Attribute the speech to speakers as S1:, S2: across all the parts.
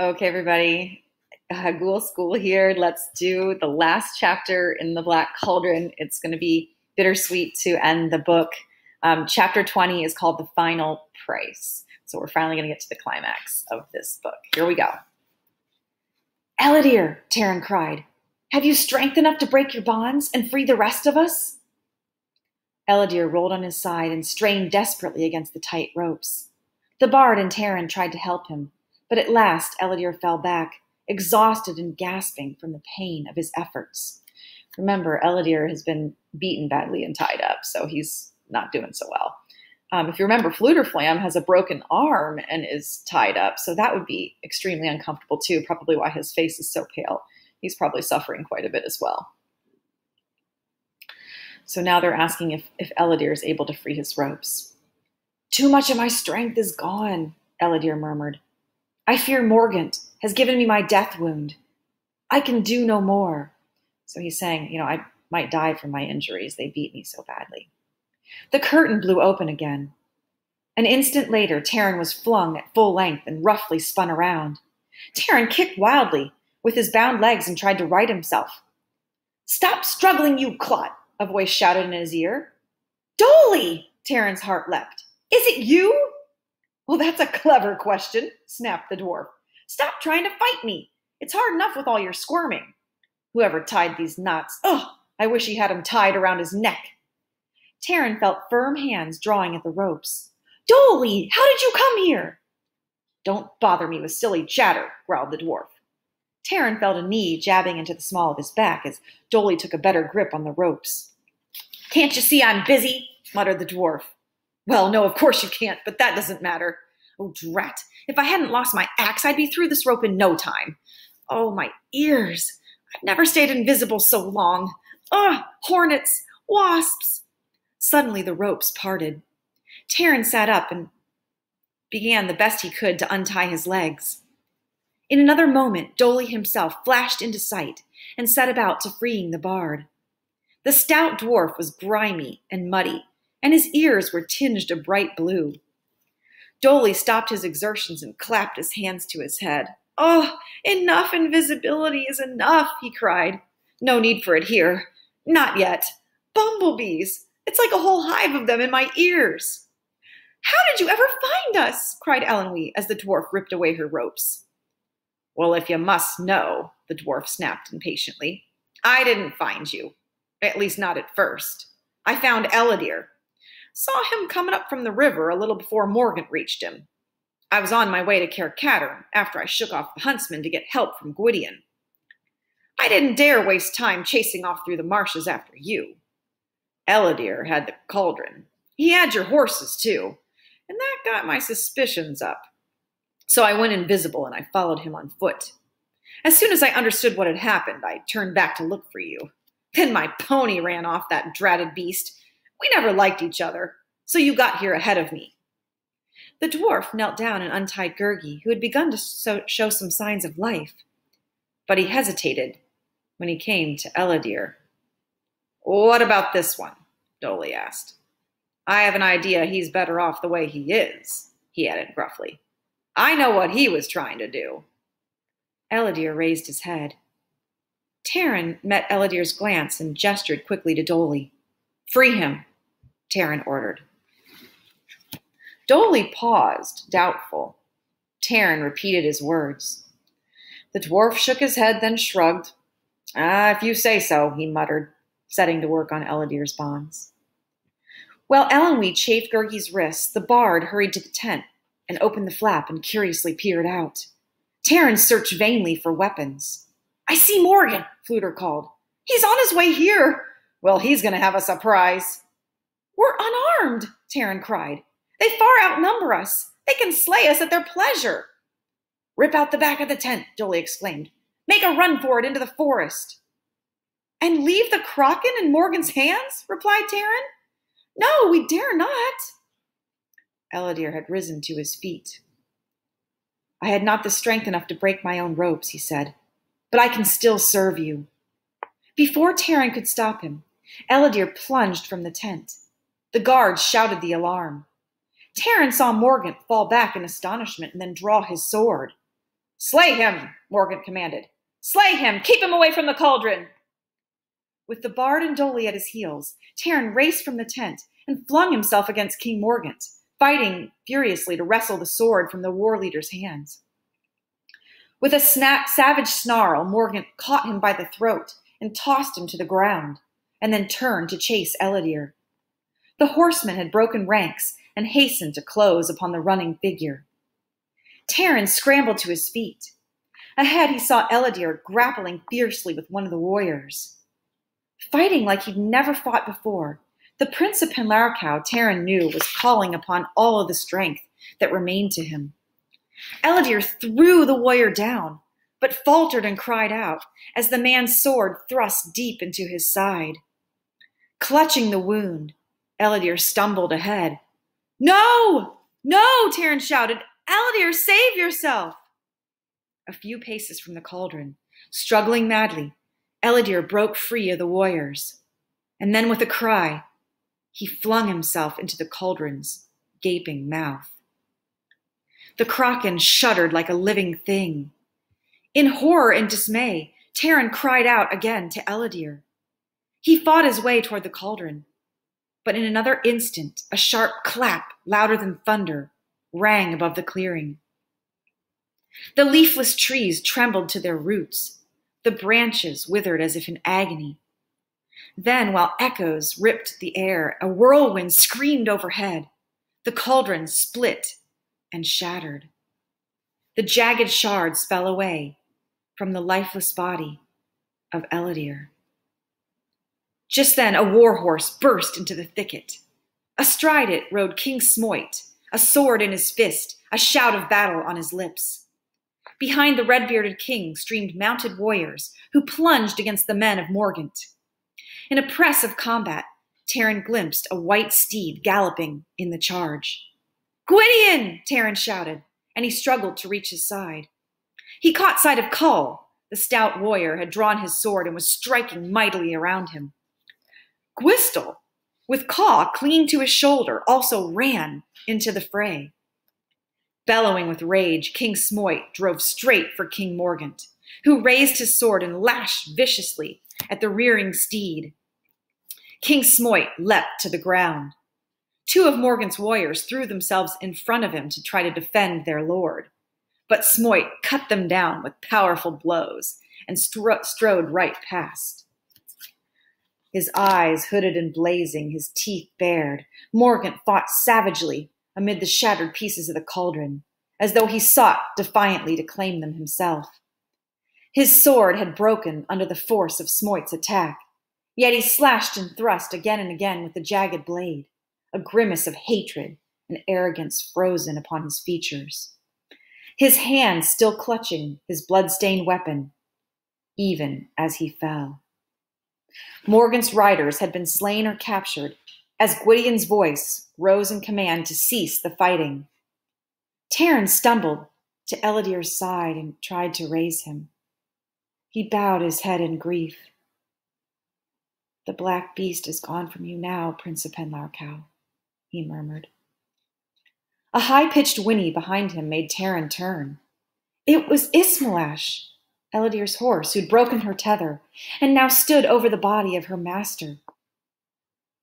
S1: Okay, everybody. Ghoul School here. Let's do the last chapter in the Black Cauldron. It's going to be bittersweet to end the book. Chapter 20 is called The Final Price. So we're finally going to get to the climax of this book. Here we go. Ellidyr, Taryn cried. Have you strength enough to break your bonds and free the rest of us? Ellidyr rolled on his side and strained desperately against the tight ropes. The bard and Taryn tried to help him, but at last Ellidyr fell back, exhausted and gasping from the pain of his efforts. Remember, Ellidyr has been beaten badly and tied up, so he's not doing so well. If you remember, Flutterflam has a broken arm and is tied up, so that would be extremely uncomfortable too, probably why his face is so pale. He's probably suffering quite a bit as well. So now they're asking if Ellidyr is able to free his ropes. Too much of my strength is gone, Ellidyr murmured. I fear Morgant has given me my death wound. I can do no more. So he's saying, I might die from my injuries. They beat me so badly. The curtain blew open again. An instant later, Taryn was flung at full length and roughly spun around. Taryn kicked wildly with his bound legs and tried to right himself. Stop struggling, you clot, a voice shouted in his ear. Dolly! Taryn's heart leapt. Is it you? Well, that's a clever question, snapped the dwarf. Stop trying to fight me. It's hard enough with all your squirming. Whoever tied these knots, I wish he had them tied around his neck. Taryn felt firm hands drawing at the ropes. Dolly, how did you come here? Don't bother me with silly chatter, growled the dwarf. Taryn felt a knee jabbing into the small of his back as Dolly took a better grip on the ropes. Can't you see I'm busy? Muttered the dwarf. Well, no, of course you can't, but that doesn't matter. Oh, drat. If I hadn't lost my axe, I'd be through this rope in no time. Oh, my ears. I've never stayed invisible so long. Hornets, wasps. Suddenly the ropes parted. Taryn sat up and began the best he could to untie his legs. In another moment, Dolly himself flashed into sight and set about to freeing the bard. The stout dwarf was grimy and muddy, and his ears were tinged a bright blue. Dolly stopped his exertions and clapped his hands to his head. Oh, enough invisibility is enough, he cried. No need for it here. Not yet. Bumblebees. It's like a whole hive of them in my ears. How did you ever find us? Cried Elenwy as the dwarf ripped away her ropes. Well, if you must know, the dwarf snapped impatiently, I didn't find you. At least not at first. I found Ellidyr. Saw him coming up from the river a little before Morgant reached him. I was on my way to Cairn after I shook off the huntsman to get help from Gwydion. I didn't dare waste time chasing off through the marshes after you. Ellidyr had the cauldron. He had your horses, too, and that got my suspicions up. So I went invisible and I followed him on foot. As soon as I understood what had happened, I turned back to look for you. Then my pony ran off, that dratted beast. We never liked each other, so you got here ahead of me. The dwarf knelt down and untied Gurgi, who had begun to show some signs of life. But he hesitated when he came to Ellidyr. What about this one? Dolly asked. I have an idea he's better off the way he is, he added gruffly. I know what he was trying to do. Ellidyr raised his head. Taryn met Ellidyr's glance and gestured quickly to Dolly. Free him, Taryn ordered. Dolly paused, doubtful. Taryn repeated his words. The dwarf shook his head, then shrugged. If you say so, he muttered, setting to work on Ellidyr's bonds. While Elenwy chafed Gurgi's wrists, the bard hurried to the tent and opened the flap and curiously peered out. Taryn searched vainly for weapons. I see Morgant, Fluter called. He's on his way here. Well, he's going to have a surprise. We're unarmed, Taryn cried. They far outnumber us. They can slay us at their pleasure. Rip out the back of the tent, Dolly exclaimed. Make a run for it into the forest. And leave the Kraken in Morgant's hands? Replied Taryn. No, we dare not. Ellidyr had risen to his feet. I had not the strength enough to break my own ropes, he said, but I can still serve you. Before Taryn could stop him, Ellidyr plunged from the tent. The guards shouted the alarm. Taryn saw Morgant fall back in astonishment and then draw his sword. Slay him, Morgant commanded. Slay him! Keep him away from the cauldron! With the bard and Dolly at his heels, Taran raced from the tent and flung himself against King Morgant, fighting furiously to wrestle the sword from the war leader's hands. With a savage snarl, Morgant caught him by the throat and tossed him to the ground, and then turned to chase Ellidyr. The horsemen had broken ranks and hastened to close upon the running figure. Taran scrambled to his feet. Ahead he saw Ellidyr grappling fiercely with one of the warriors. Fighting like he'd never fought before, the Prince of Penlarcow, Taran knew, was calling upon all of the strength that remained to him. Ellidyr threw the warrior down, but faltered and cried out as the man's sword thrust deep into his side. Clutching the wound, Ellidyr stumbled ahead. "No! No!" Taran shouted. "Ellidyr, save yourself!" A few paces from the cauldron, struggling madly, Ellidyr broke free of the warriors, and then with a cry, he flung himself into the cauldron's gaping mouth. The kraken shuddered like a living thing. In horror and dismay, Taran cried out again to Ellidyr. He fought his way toward the cauldron, but in another instant, a sharp clap, louder than thunder, rang above the clearing. The leafless trees trembled to their roots. The branches withered as if in agony. Then, while echoes ripped the air, a whirlwind screamed overhead. The cauldron split and shattered. The jagged shards fell away from the lifeless body of Ellidyr. Just then, a war horse burst into the thicket. Astride it rode King Smoit, a sword in his fist, a shout of battle on his lips. Behind the red-bearded king streamed mounted warriors who plunged against the men of Morgant. In a press of combat, Taran glimpsed a white steed galloping in the charge. "Gwydion!" Taran shouted, and he struggled to reach his side. He caught sight of Cull. The stout warrior had drawn his sword and was striking mightily around him. Gwistel, with Caw clinging to his shoulder, also ran into the fray. Bellowing with rage, King Smoit drove straight for King Morgant, who raised his sword and lashed viciously at the rearing steed. King Smoit leapt to the ground. Two of Morgant's warriors threw themselves in front of him to try to defend their lord, but Smoit cut them down with powerful blows and strode right past. His eyes hooded and blazing, his teeth bared, Morgant fought savagely amid the shattered pieces of the cauldron, as though he sought defiantly to claim them himself. His sword had broken under the force of Smoit's attack, yet he slashed and thrust again and again with the jagged blade, a grimace of hatred and arrogance frozen upon his features, his hands still clutching his blood-stained weapon, even as he fell. Morgant's riders had been slain or captured, as Gwydion's voice rose in command to cease the fighting. Taran stumbled to Ellidyr's side and tried to raise him. He bowed his head in grief. "The black beast is gone from you now, Prince of Penlarcow," he murmured. A high-pitched whinny behind him made Taran turn. It was Ismalash, Ellidyr's horse, who'd broken her tether and now stood over the body of her master.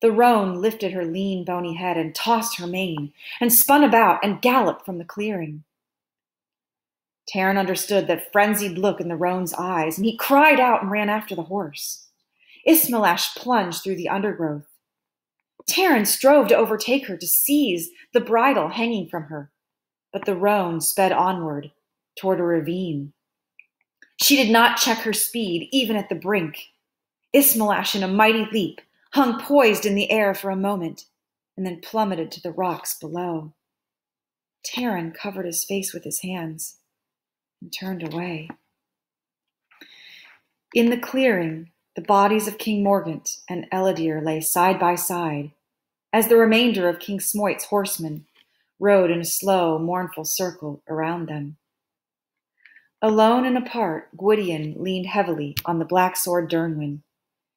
S1: The roan lifted her lean, bony head and tossed her mane and spun about and galloped from the clearing. Taran understood that frenzied look in the roan's eyes, and he cried out and ran after the horse. Ismalash plunged through the undergrowth. Taran strove to overtake her, to seize the bridle hanging from her, but the roan sped onward toward a ravine. She did not check her speed, even at the brink. Ismalash, in a mighty leap, hung poised in the air for a moment, and then plummeted to the rocks below. Taran covered his face with his hands and turned away. In the clearing, the bodies of King Morgant and Ellidyr lay side by side, as the remainder of King Smoit's horsemen rode in a slow, mournful circle around them. Alone and apart, Gwydion leaned heavily on the black sword Dernwyn.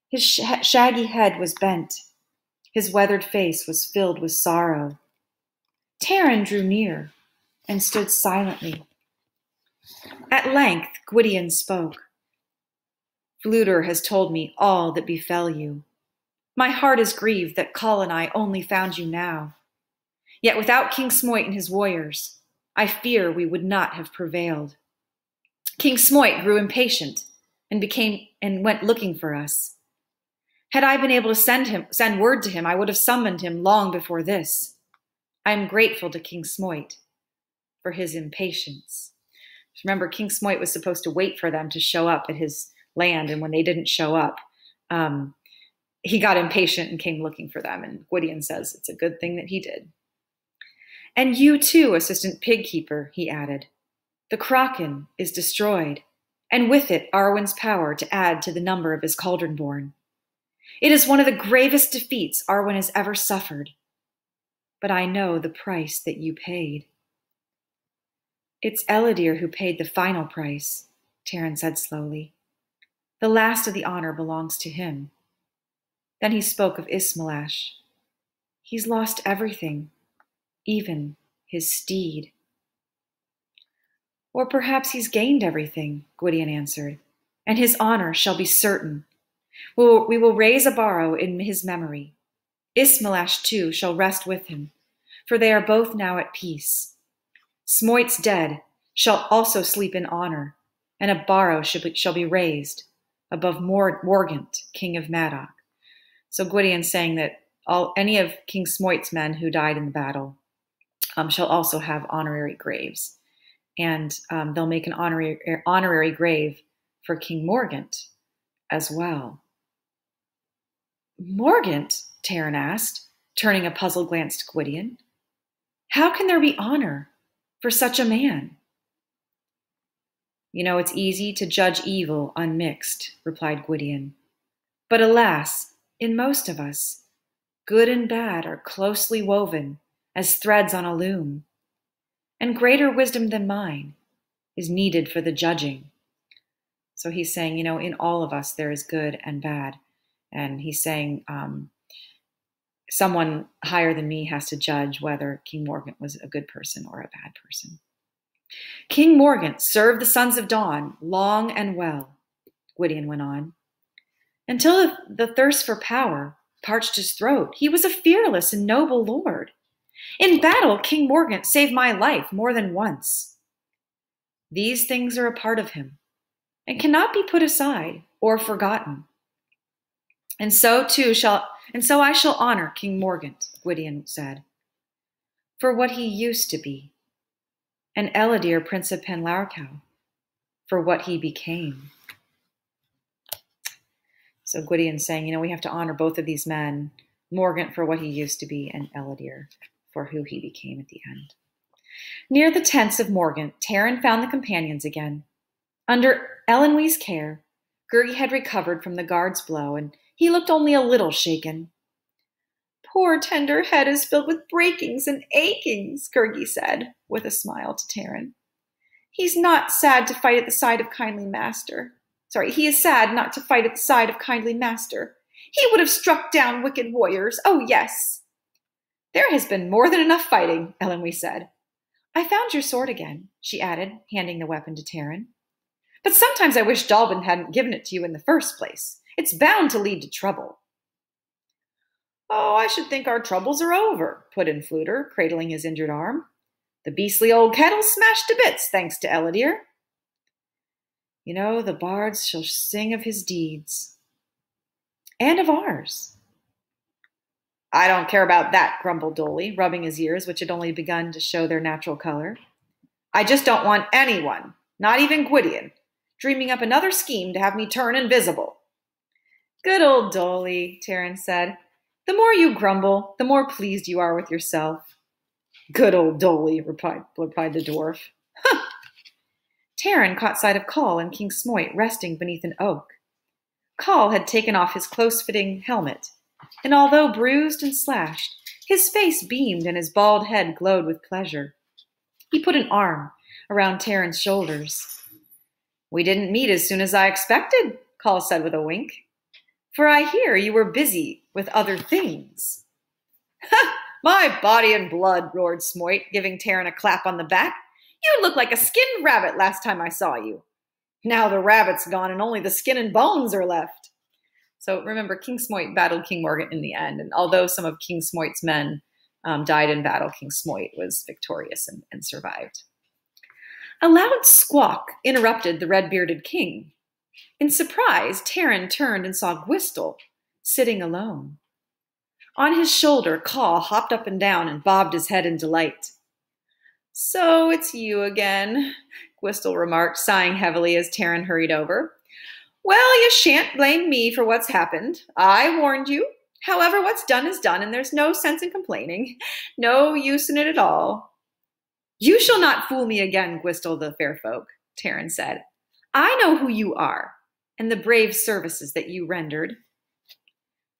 S1: His shaggy head was bent. His weathered face was filled with sorrow. Taran drew near and stood silently. At length Gwydion spoke. Fflewddur has told me all that befell you. My heart is grieved that Coll and I only found you now. Yet without King Smoit and his warriors, I fear we would not have prevailed. King Smoit grew impatient and went looking for us. Had I been able to send word to him, I would have summoned him long before this. I am grateful to King Smoit for his impatience. Remember, King Smoit was supposed to wait for them to show up at his land, and when they didn't show up, he got impatient and came looking for them. And Gwydion says it's a good thing that he did. And you too, Assistant Pig Keeper, he added. The Kraken is destroyed, and with it Arwen's power to add to the number of his Cauldron-born. It is one of the gravest defeats Arwen has ever suffered. But I know the price that you paid. It's Ellidyr who paid the final price, Taran said slowly. The last of the honor belongs to him. Then he spoke of Ismalash. He's lost everything, even his steed. Or perhaps he's gained everything, Gwydion answered, and his honor shall be certain. We will raise a barrow in his memory. Ismalash, too, shall rest with him, for they are both now at peace. Smoit's dead shall also sleep in honor, and a barrow shall be raised above Morgant, king of Madoc. So Gwydion's saying that any of King Smoit's men who died in the battle shall also have honorary graves. And they'll make an honorary grave for King Morgant as well. Morgant? Taran asked, turning a puzzled glance to Gwydion. How can there be honor for such a man? You know, it's easy to judge evil unmixed, replied Gwydion. But alas, in most of us, good and bad are closely woven as threads on a loom, and greater wisdom than mine is needed for the judging. So he's saying, you know, in all of us there is good and bad. And he's saying someone higher than me has to judge whether King Morgant was a good person or a bad person. King Morgant served the Sons of Dawn long and well, Gwydion went on. Until the thirst for power parched his throat, he was a fearless and noble lord. In battle, King Morgant saved my life more than once. These things are a part of him and cannot be put aside or forgotten. And so I shall honor King Morgant, Gwydion said, for what he used to be, and Ellidyr, Prince of Penlarcow, for what he became. So Gwydion's saying, you know, we have to honor both of these men, Morgant for what he used to be, and Ellidyr for who he became at the end. Near the tents of Morgant, Taran found the companions again. Under Elenwe's care, Gurgi had recovered from the guard's blow, and he looked only a little shaken. Poor tender head is filled with breakings and achings, Gurgi said, with a smile to Taran. He's not sad to fight at the side of kindly master. He is sad not to fight at the side of kindly master. He would have struck down wicked warriors, oh yes. There has been more than enough fighting, Elenwe said. I found your sword again, she added, handing the weapon to Taran. But sometimes I wish Dalbin hadn't given it to you in the first place. It's bound to lead to trouble. Oh, I should think our troubles are over, put in Fflewddur, cradling his injured arm. The beastly old kettle's smashed to bits, thanks to Ellidyr. You know, the bards shall sing of his deeds. And of ours. I don't care about that, grumbled Dolly, rubbing his ears, which had only begun to show their natural color. I just don't want anyone, not even Gwydion, dreaming up another scheme to have me turn invisible. Good old Dolly, Taran said. The more you grumble, the more pleased you are with yourself. Good old Dolly, replied the dwarf. Huh! Taran caught sight of Coll and King Smoit resting beneath an oak. Coll had taken off his close-fitting helmet, and although bruised and slashed, his face beamed and his bald head glowed with pleasure. He put an arm around Taran's shoulders. We didn't meet as soon as I expected, Coll said with a wink. For I hear you were busy with other things. Ha! My body and blood, roared Smoit, giving Taran a clap on the back. You looked like a skinned rabbit last time I saw you. Now the rabbit's gone and only the skin and bones are left. So remember, King Smoit battled King Morgant in the end. And although some of King Smoit's men died in battle, King Smoit was victorious and survived. A loud squawk interrupted the red-bearded king. In surprise, Taran turned and saw Gwistel sitting alone. On his shoulder, Caw hopped up and down and bobbed his head in delight. So it's you again, Gwistel remarked, sighing heavily as Taran hurried over. Well, you shan't blame me for what's happened. I warned you. However, what's done is done, and there's no sense in complaining. No use in it at all. You shall not fool me again, Gwistel the fair folk, Taran said. I know who you are, and the brave services that you rendered.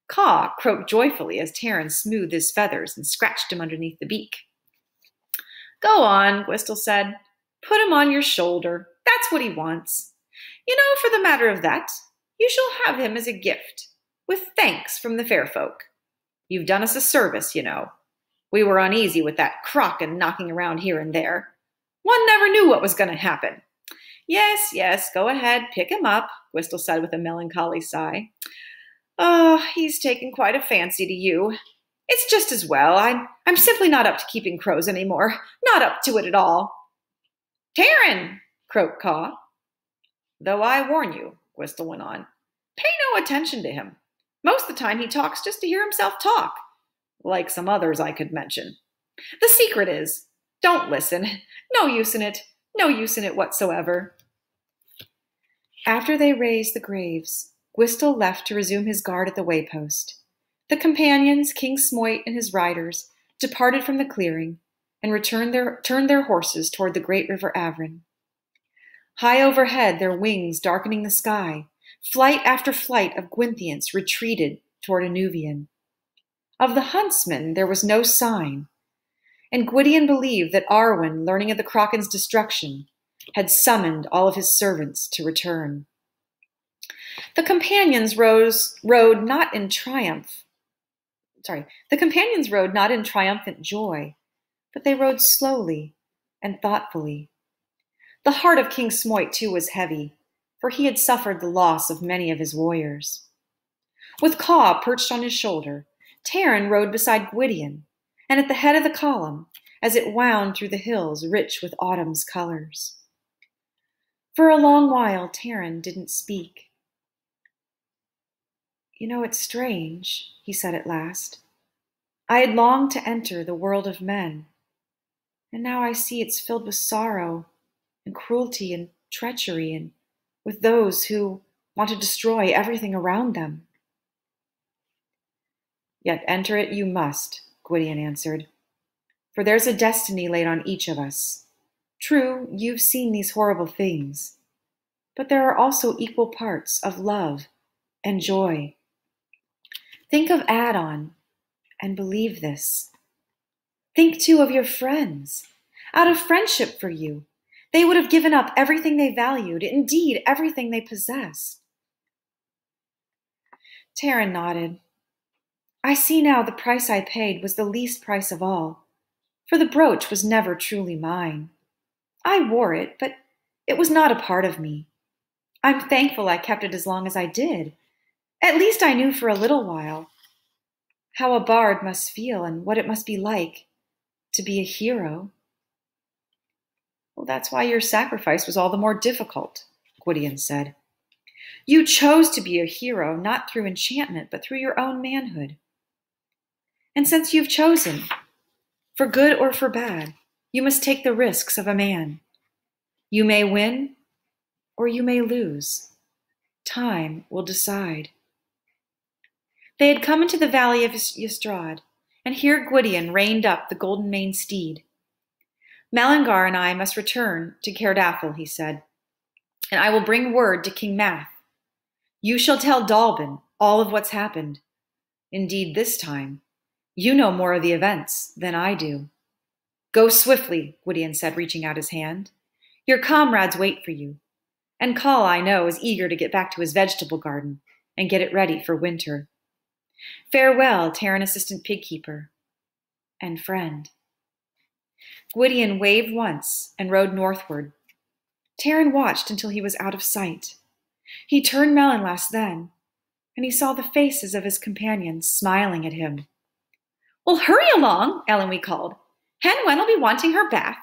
S1: Caw croaked joyfully as Taran smoothed his feathers and scratched him underneath the beak. Go on, Gwistel said. Put him on your shoulder. That's what he wants. You know, for the matter of that, you shall have him as a gift, with thanks from the fair folk. You've done us a service, you know. We were uneasy with that crock and knocking around here and there. One never knew what was going to happen. Yes, go ahead, pick him up, Gwistel said with a melancholy sigh. Oh, he's taken quite a fancy to you. It's just as well. I'm simply not up to keeping crows anymore. Not up to it at all. Taran, croaked Caw. Though I warn you, Gwistel went on, pay no attention to him. Most of the time he talks just to hear himself talk, like some others I could mention. The secret is, don't listen. No use in it. No use in it whatsoever. After they raised the graves, Gwistel left to resume his guard at the waypost. The companions, King Smoit and his riders, departed from the clearing and turned their horses toward the great river Avron. High overhead, their wings darkening the sky, flight after flight of Gwyntheants retreated toward Anuvian. Of the huntsmen there was no sign, and Gwydion believed that Arwen, learning of the Kraken's destruction, had summoned all of his servants to return. The companions rode not in triumphant joy, but they rode slowly and thoughtfully. The heart of King Smoit, too, was heavy, for he had suffered the loss of many of his warriors. With Caw perched on his shoulder, Taran rode beside Gwydion, and at the head of the column, as it wound through the hills rich with autumn's colors. For a long while, Taran didn't speak. You know, it's strange, he said at last. I had longed to enter the world of men, and now I see it's filled with sorrow and cruelty and treachery, and with those who want to destroy everything around them. Yet enter it you must, Gwydion answered, for there's a destiny laid on each of us. True, you've seen these horrible things, but there are also equal parts of love and joy. Think of Adon and believe this. Think, too, of your friends. Out of friendship for you, they would have given up everything they valued, indeed everything they possessed. Taran nodded. I see now the price I paid was the least price of all, for the brooch was never truly mine. I wore it, but it was not a part of me. I'm thankful I kept it as long as I did. At least I knew for a little while how a bard must feel and what it must be like to be a hero. Well, that's why your sacrifice was all the more difficult, Gwydion said. You chose to be a hero not through enchantment, but through your own manhood. And since you've chosen, for good or for bad, you must take the risks of a man. You may win or you may lose. Time will decide. They had come into the valley of Ystrad, and here Gwydion reined up the golden-maned steed. Malingar and I must return to Caerdathil, he said, and I will bring word to King Math. You shall tell Dalbin all of what's happened. Indeed, this time, you know more of the events than I do. Go swiftly, Gwydion said, reaching out his hand. Your comrades wait for you, and Caw, I know, is eager to get back to his vegetable garden and get it ready for winter. Farewell, Taran Assistant Pigkeeper and friend. Gwydion waved once and rode northward. Taran watched until he was out of sight. He turned Melonlas then, and he saw the faces of his companions smiling at him. "Well, hurry along," Elenwy called. "Hen Wen will be wanting her bath.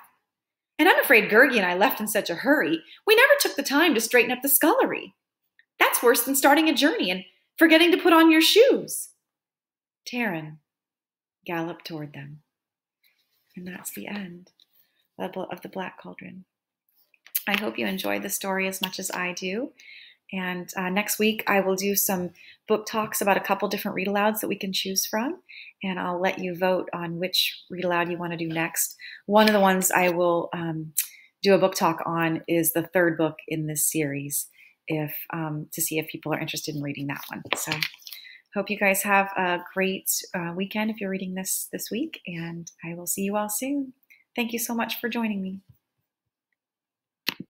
S1: And I'm afraid Gurgi and I left in such a hurry, we never took the time to straighten up the scullery. That's worse than starting a journey and forgetting to put on your shoes." Taran galloped toward them. And that's the end of the Black Cauldron. I hope you enjoyed the story as much as I do. And next week, I will do some book talks about a couple different read alouds that we can choose from. And I'll let you vote on which read aloud you want to do next. One of the ones I will do a book talk on is the third book in this series, to see if people are interested in reading that one. So hope you guys have a great weekend if you're reading this week. And I will see you all soon. Thank you so much for joining me.